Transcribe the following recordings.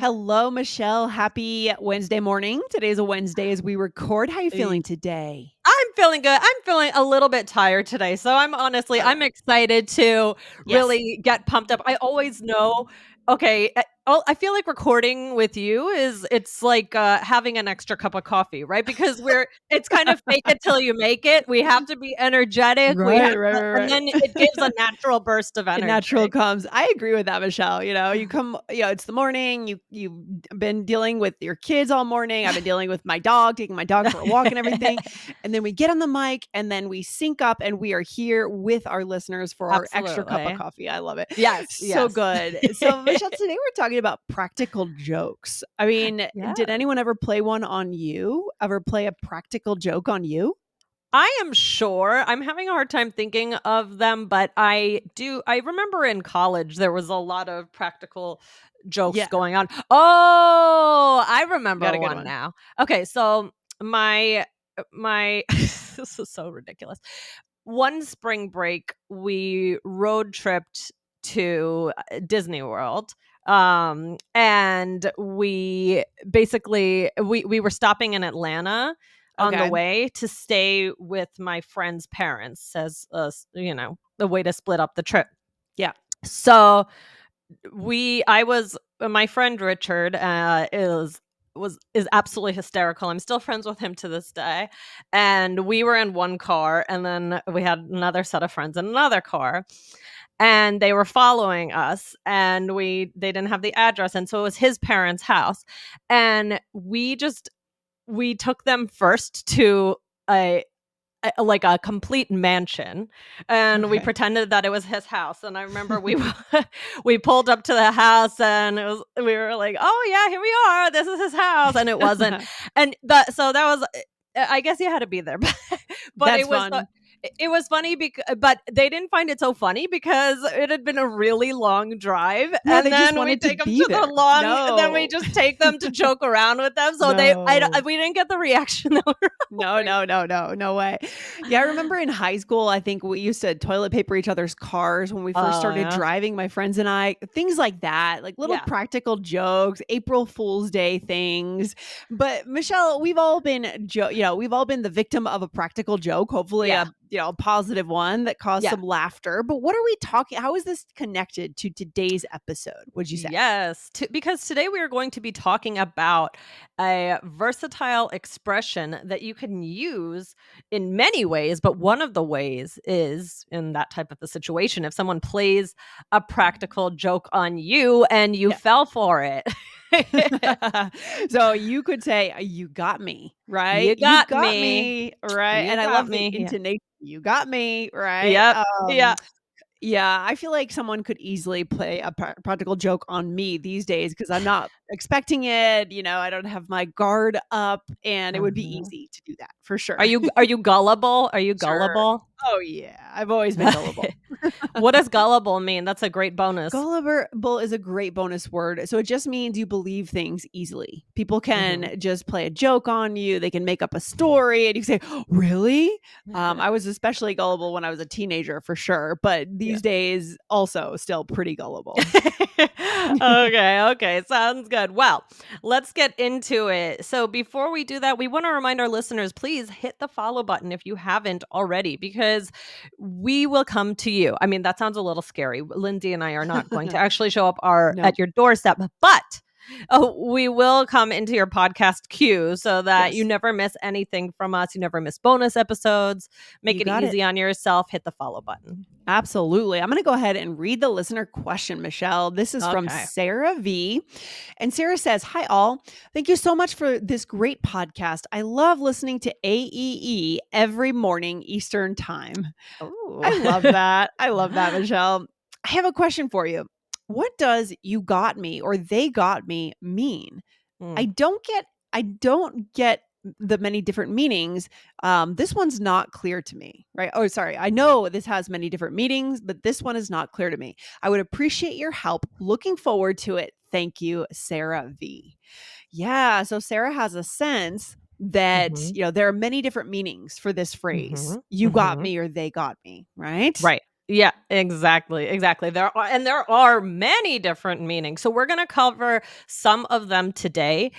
Hello, Michelle. Happy Wednesday morning. Today's a Wednesday as we record. How are you feeling today? I'm feeling good. I'm feeling a little bit tired today. So I'm excited to Yes. really get pumped up. I always know, okay, I feel like recording with you it's like having an extra cup of coffee, right? Because it's kind of fake it till you make it. We have to be energetic. Right, right, right, And right. then it gives a natural burst of It energy. natural comes. I agree with that, Michelle. You come, it's the morning. You've been dealing with your kids all morning. I've been dealing with my dog, taking my dog for a walk and everything. And then we get on the mic and then we sync up and we are here with our listeners for our extra cup of Absolutely. coffee. I love it. Yes, So yes. good. So, Michelle, today we're talking about practical jokes. I mean, Yeah. did anyone ever play one on you? Ever play a practical joke on you? I am sure. I'm having a hard time thinking of them, but I remember in college there was a lot of practical jokes Yeah, going on. Oh, I you got remember a good one one. now. Okay, so my this is so ridiculous. One spring break, we road tripped to Disney World. And we were stopping in Atlanta on the Okay. way to stay with my friend's parents as the way to split up the trip. Yeah. So I was my friend Richard is absolutely hysterical. I'm still friends with him to this day. And we were in one car, and then we had another set of friends in another car. And they were following us, and they didn't have the address, and so it was his parents' house. And we took them first to a like a complete mansion, and we Okay. pretended that it was his house. And I remember we pulled up to the house, and we were like, oh yeah, here we are, this is his house. And it wasn't. And that was, I guess you had to be there. But That's fun. it was funny but they didn't find it so funny because it had been a really long drive. Yeah, And they just then wanted to be there. we No. just take them to joke around with them. So No. we didn't get the reaction that we were No, hoping. no, no, no, no way. Yeah, I remember in high school, I think we used to toilet paper each other's cars when we first Oh started yeah. driving, my friends and I, things like that, like little Yeah. practical jokes, April Fool's Day things. But Michelle, we've all been the victim of a practical joke, hopefully Yeah. a positive one that caused Yeah. some laughter. But what are we talking? How is this connected to today's episode? Would you say? Yes, because today we are going to be talking about a versatile expression that you can use in many ways, but one of the ways is in that type of a situation. If someone plays a practical joke on you and you Yeah. fell for it, So you could say, "You got me," right? you You got got me. me, right? You And I got love the me. Yeah. intonation, "You got me," right? Yep. Yeah. Yeah, I feel like someone could easily play a practical joke on me these days because 'cause I'm not expecting it, I don't have my guard up, and it would be Mhm. easy to do that for Are sure. you gullible? Are you Sure. gullible? Oh, yeah, I've always been gullible. What does gullible mean? That's a great bonus. Gullible is a great bonus word. So it just means you believe things easily. People Mhm. can just play a joke on you. They can make up a story and you say, really? I was especially gullible when I was a teenager for sure. But Yeah. these days, also still pretty gullible. Okay, sounds good. Well, let's get into it. So, before we do that, we want to remind our listeners, please hit the follow button if you haven't already, because we will come to you. I mean, that sounds a little scary. Lindsay and I are not going to actually show up No. at your doorstep, but we will come into your podcast queue so that you Yes. never miss anything from us. You never miss bonus episodes. Make You it got it. easy on yourself. Hit the follow button. Absolutely. I'm going to go ahead and read the listener question, Michelle. This is from Okay. Sarah V. And Sarah says, "Hi, all. Thank you so much for this great podcast. I love listening to AEE every morning Eastern Time." Oh. I love that. I love that, Michelle. I have a question for you. What does "you got me" or "they got me" mean? I don't get I don't get the many different meanings. This one's not clear to me, right? Oh, sorry. I know this has many different meanings, but this one is not clear to me. I would appreciate your help. Looking forward to it. Thank you, Sarah V. Yeah, so Sarah has a sense that, Mhm. there are many different meanings for this phrase. Mhm. You got Mhm. me or they got me, right? Right. Yeah, exactly. There are many different meanings. So we're going to cover some of them today.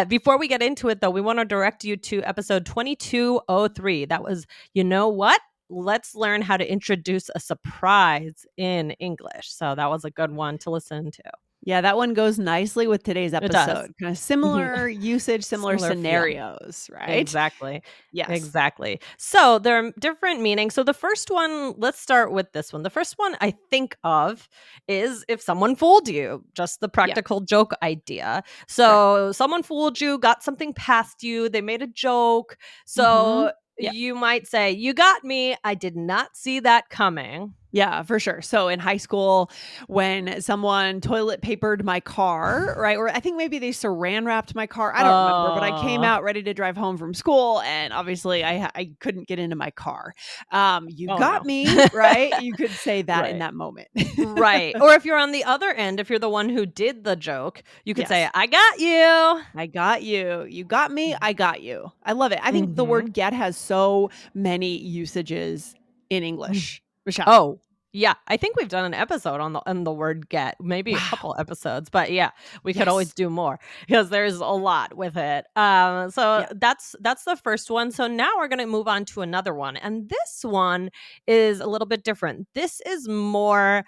Before we get into it, though, we want to direct you to episode 2203. That was, you know what? Let's learn how to introduce a surprise in English. So that was a good one to listen to. Yeah, that one goes nicely with today's It does. episode. Kind of similar usage, similar Similar feel. scenarios, right? Exactly. Yes. Exactly. So there are different meanings. So the first one, let's start with this one. The first one I think of is if someone fooled you, just the Yeah. practical joke idea. Right. So someone fooled you, got something past you, they made a joke. Mhm. So Yeah. you might say, "You got me. I did not see that coming." Yeah, for sure. So in high school, when someone toilet papered my car, right? Or I think maybe they saran wrapped my car. I don't remember, but I came Oh. out ready to drive home from school, and obviously I couldn't get into my car. You Oh got no. me, right? You could say that in Right. that moment. Right. Or if you're on the other end, if you're the one who did the joke, you could say, Yes. "I got you." I got you. You got me. I got you. I love it. I think the Mhm. word get has so many usages in Mm. English. Michelle. Oh, yeah. I think we've done an episode on the word get, maybe a Wow. couple episodes, but yeah, we could always Yes. do more because there's a lot with it. So Yeah. that's the first one. So now we're gonna move on to another one, and this one is a little bit different. This is more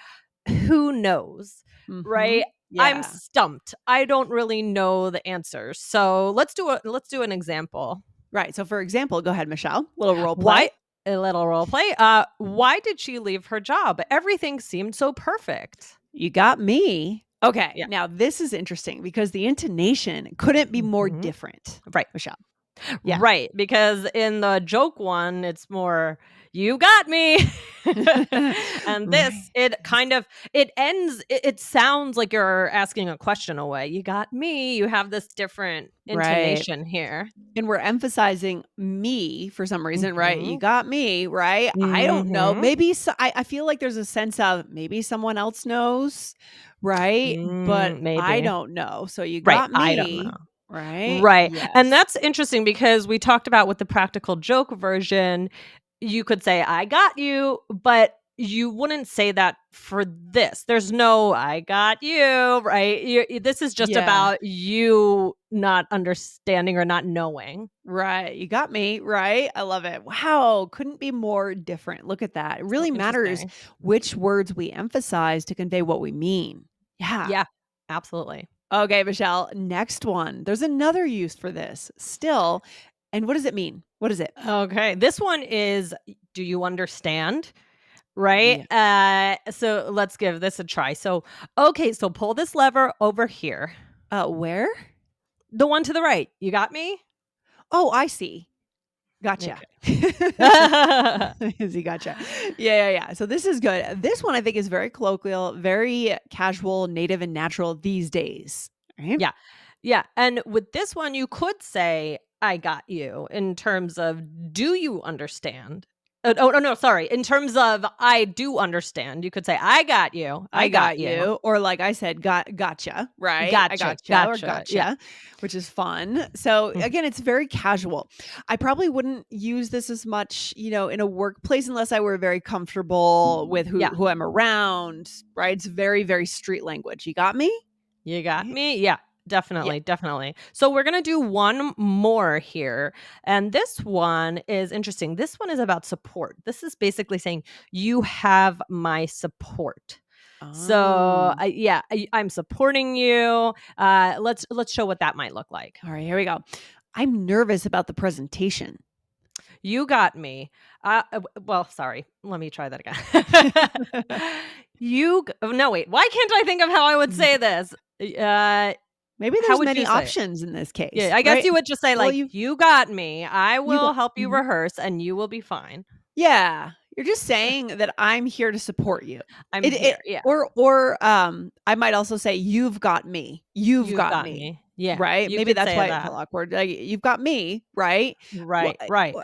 who knows, right? Mhm. I'm Yeah. stumped. I don't really know the answers. So let's do an example. Right. So for example, go ahead, Michelle. Little role play. Why a little role play. Why did she leave her job? Everything seemed so perfect. You got me. Okay. Yeah. Now this is interesting because the intonation couldn't be more Mhm. different, Right. Michelle. Yeah. Right, because in the joke one, it's more, "You got me." And this, Right. it sounds like you're asking a question away. "You got me." You have this different Right. intonation here. And we're emphasizing me for some reason, right? You Mhm. got me, right? I don't know. Mhm. Maybe I feel like there's a sense of maybe someone else knows, right? But I Maybe. don't know. So you Right, got I don't know. me, right? Right, and Yes. that's interesting because we talked about with the practical joke version, you could say, "I got you," but you wouldn't say that for this. There's no, "I got you," right? This is just Yeah. about you not understanding or not knowing. Right. You got me, right? I love it. Wow. Couldn't be more different. Look at that. It So really matters interesting. which words we emphasize to convey what we mean. Yeah. Yeah, absolutely. Okay, Michelle. Next one. There's another use for this still. And what does it mean? What is it? Okay, this one is, do you understand? Right? Yeah. So let's give this a try. So, okay, so pull this lever over here. Where? The one to the right. You got me? Oh, I see. Gotcha. Okay. I see, gotcha. Yeah. So this is good. This one I think is very colloquial, very casual, native, and natural these days. Right? Yeah. Yeah, and with this one, you could say, "I got you," in terms of, "Do you understand?" No, sorry, in terms of, "I do understand," you could say, "I got you. I I got got you." you. Or like I said, gotcha, right? I Gotcha, gotcha or gotcha. Yeah. gotcha, which is fun. So Mm. again, it's very casual. I probably wouldn't use this as much, in a workplace unless I were very comfortable with who Yeah. who I'm around, right? It's very, very street language. You got me? You got Right? me? Yeah, Yeah. definitely, definitely. So we're gonna do one more here, and this one is interesting. This one is about support. This is basically saying, "You have my support." So, Oh. I'm supporting you. Let's show what that might look like. All right, here we go. I'm nervous about the presentation. You got me. Well, sorry. Let me try that again. No, wait. Why can't I think of how I would say this? Uh, Maybe how there's would you many say it? options in this Yeah, case, I guess right? you would just say, Well, like, "You got me. I you will got help you mhm. rehearse, and you will be fine. Yeah, you're just saying that I'm here to support you. I'm It here." Yeah. I might also say, "You've got me. You've You've got got me." me. Yeah, Right? you Maybe could that's say why it felt that. awkward. Like, "You've got me." Right? Right, right. Wha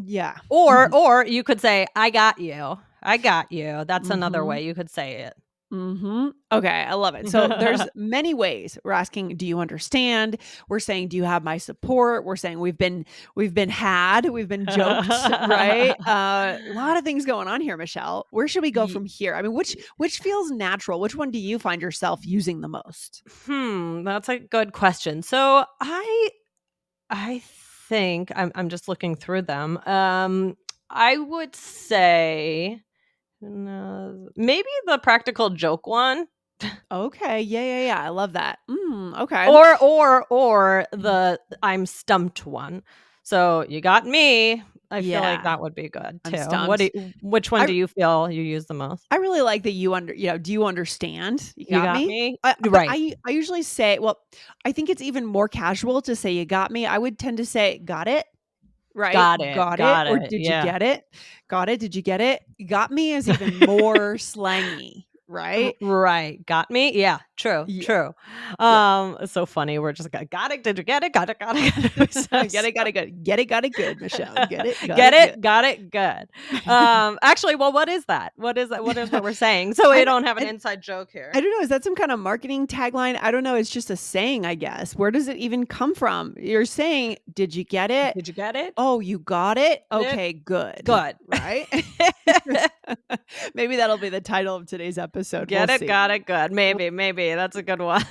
yeah. Or Mhm. or you could say, "I got you. I got you." That's another Mhm. way you could say it. Okay, I love it. So there's many ways. We're asking, do you understand? We're saying, do you have my support? We're saying we've been we've been joked, right? A lot of things going on here, Michelle. Where should we go Ye from here? I mean, which feels natural? Which one do you find yourself using the most? that's a good question. So I think I'm just looking through them. I would say, maybe the practical joke one. Okay, yeah. I love that. Okay. Or the I'm stumped one. So, "You got me." I feel like Yeah, that would be good I'm too. stumped. Which one I do you feel you use the most? I really like that do you understand? You "You got got me? me?" But Right. I usually say, well, I think it's even more casual to say you got me. I would tend to say, got it, right? Got it, Got or it, did you yeah. get it? Got it, did you get it? Got me is even more slangy, right? Right, got me? Yeah, true, Yeah, true. yeah. It's so funny, we're just like, "Got it, did you get it? Got it, got it." We sound Get it, got so it good. Get it, got it good, Michelle. Get it, got Get it good. it, got it, good. Actually, well, what is that? What is that? What is what we're saying? So I we d don't have an I inside joke here. I don't know, is that some kind of marketing tagline? I don't know, it's just a saying, I guess. Where does it even come from? You're saying, "Did you get it? Did you get it? Oh, you got it? It Okay, good." good. Right? Maybe that'll be the title of today's episode. We'll Get it, see. got it, good. W Maybe, that's a good one.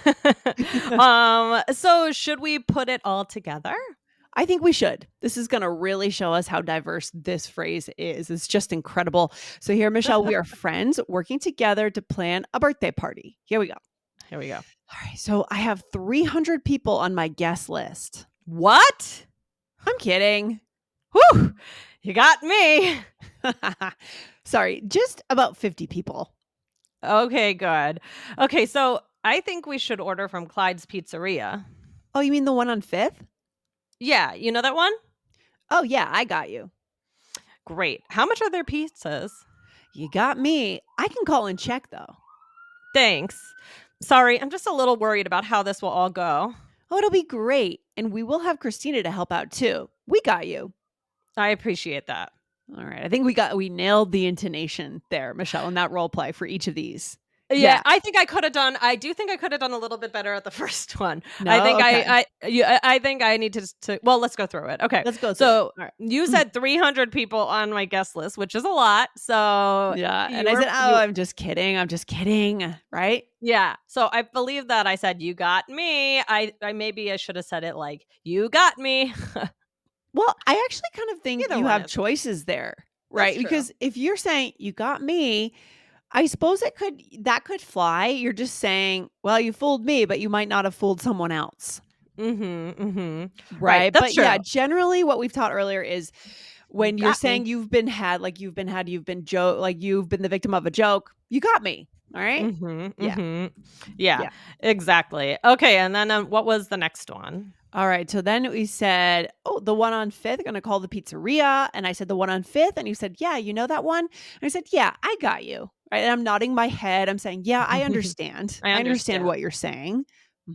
So should we put it all together? I think we should. This is gonna really show us how diverse this phrase is. It's just incredible. So here, Michelle, we are friends working together to plan a birthday party. Here we go. Here we go. All right, so I have 300 people on my guest list. What? I'm kidding. Whew, you got me. Sorry, just about 50 people. Okay, good. Okay, so I think we should order from Clyde's Pizzeria. Oh, you mean the one on 5th? Yeah, you know that one? Oh, yeah, I got you. Great. How much are their pizzas? You got me. I can call and check though. Thanks. Sorry, I'm just a little worried about how this will all go. Oh, it'll be great. And we will have Christina to help out too. We got you. I appreciate that. All right. I think we nailed the intonation there, Michelle, in that role play for each of these. Yeah, Yeah. I do think I could have done a little bit better at the first one. I No? think Okay. I think I need to well, let's go through it. Okay. Let's go through it. So, All right. you said 300 people on my guest list, which is a lot. So, Yeah. And you I were said, "Oh, you I'm just kidding. I'm just kidding." Right? yeah. So, I believe that I said, "You got me." I maybe I should have said it like, "You got me." Well, I actually kind of think Either you one have is choices there, that's right? true. Because if you're saying you got me, I suppose that could fly. You're just saying, well, you fooled me, but you might not have fooled someone else. Mhm, mhm. Right, Right. that's But yeah, true. generally what we've taught earlier is You when you're got saying me. you've been like you've been the victim of a joke, you got me. All right. Mhm, Yeah. mhm. Yeah, Yeah. exactly. Okay, and then, what was the next one? All right. So then we said, oh, the one on 5th, gonna call the pizzeria. And I said the one on 5th. And you said, yeah, you know that one? And I said, yeah, I got you. Right. And I'm nodding my head. I'm saying, yeah, I understand. I I understand understand. what you're saying.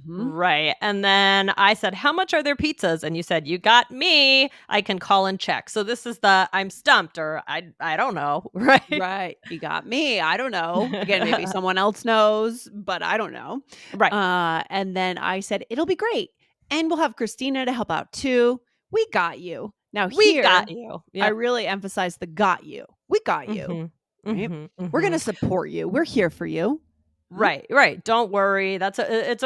Hmm. Right, and then I said, "How much are their pizzas?" And you said, "You got me. I can call and check." So this is the I'm stumped or I don't know, right? Right. You got me. I don't know. Again, maybe someone else knows, but I don't know. Right. And then I said, it'll be great. And we'll have Christina to help out too. We got you. Now, We got here, you. I Yep. really emphasize the got you. We got you. Mhm. Right. Mhm, We're going to mhm. support you. We're here for you. Mhm. Right, right. Don't worry. That's a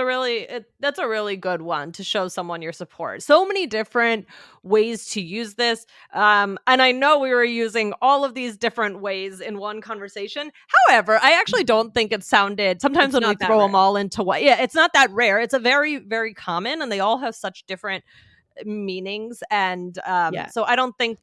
really good one to show someone your support. So many different ways to use this. And I know we were using all of these different ways in one conversation. However, I actually don't think it sounded sometimes It's when we not that throw them rare. all into what yeah, it's not that rare. It's a very, very common and they all have such different meanings. And Yeah. so I don't think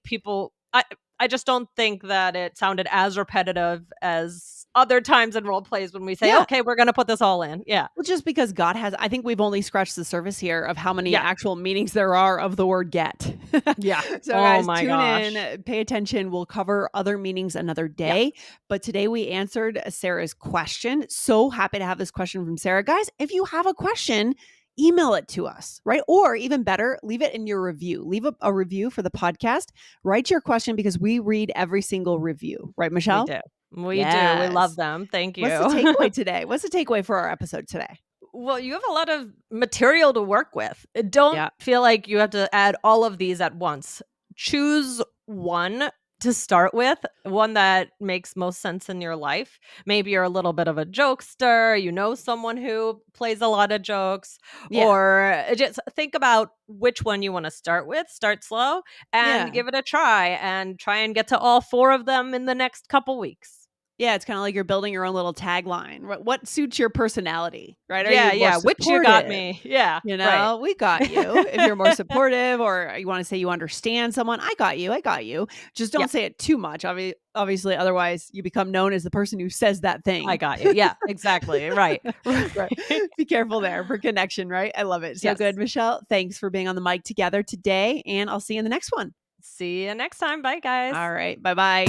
I just don't think that it sounded as repetitive as other times in role plays when we say, Yeah. "Okay, we're gonna put this all in." Yeah. Well, just because God has, I think we've only scratched the surface here of how many Yeah. actual meanings there are of the word get. Yeah. So, Oh guys, my tune in, gosh. pay attention. We'll cover other meanings another Yeah. day. But today we answered Sarah's question. So happy to have this question from Sarah. Guys, if you have a question, email it to us, right? Or even better, leave it in your review. Leave a review for the podcast. Write your question because we read every single review, right, We Michelle? do. We do. We love Yes. them. Thank What's the you. takeaway today? What's the takeaway for our episode today? Well, you have a lot of material to work with. Don't Yeah. feel like you have to add all of these at once. Choose one to start with, one that makes most sense in your life. Maybe you're a little bit of a jokester, you know someone who plays a lot of jokes, Yeah. or just think about which one you want to start with. Start slow and Yeah. give it a try and try and get to all 4 of them in the next couple weeks. Yeah, it's kinda like you're building your own little tagline. What suits your personality, right? Are you Yeah, more yeah, which you got supportive? me. Yeah, You right. know, we got you. If you're more supportive or you wanna say you understand someone, I got you, I got you. Just Yeah. don't say it too much. Obviously, otherwise you become known as the person who says that I thing. got you. Yeah, exactly. Right. Right. Right. Be careful there for connection, right? I love it. So good, Yes. Michelle. Thanks for being on the mic together today, and I'll see you in the next one. See you next time. Bye, guys. All right. Bye-bye.